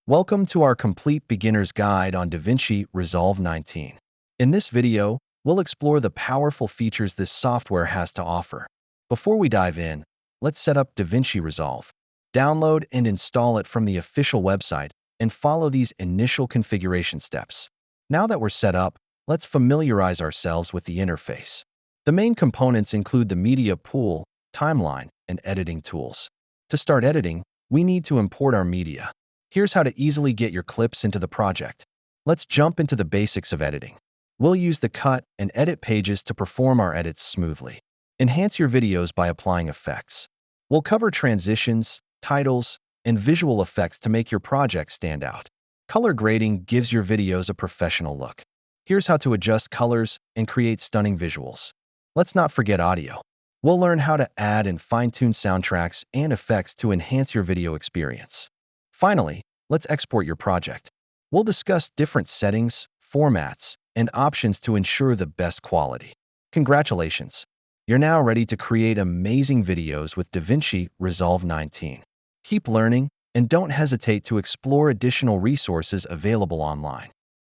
Welcome to our complete beginner's guide on DaVinci Resolve 19. In this video, we'll explore the powerful features this software has to offer. Before we dive in, let's set up DaVinci Resolve. Download and install it from the official website and follow these initial configuration steps. Now that we're set up, let's familiarize ourselves with the interface. The main components include the media pool, timeline, and editing tools. To start editing, we need to import our media. Here's how to easily get your clips into the project. Let's jump into the basics of editing. We'll use the cut and edit pages to perform our edits smoothly. Enhance your videos by applying effects. We'll cover transitions, titles, and visual effects to make your project stand out. Color grading gives your videos a professional look. Here's how to adjust colors and create stunning visuals. Let's not forget audio. We'll learn how to add and fine-tune soundtracks and effects to enhance your video experience. Finally, let's export your project. We'll discuss different settings, formats, and options to ensure the best quality. Congratulations! You're now ready to create amazing videos with DaVinci Resolve 19. Keep learning and don't hesitate to explore additional resources available online.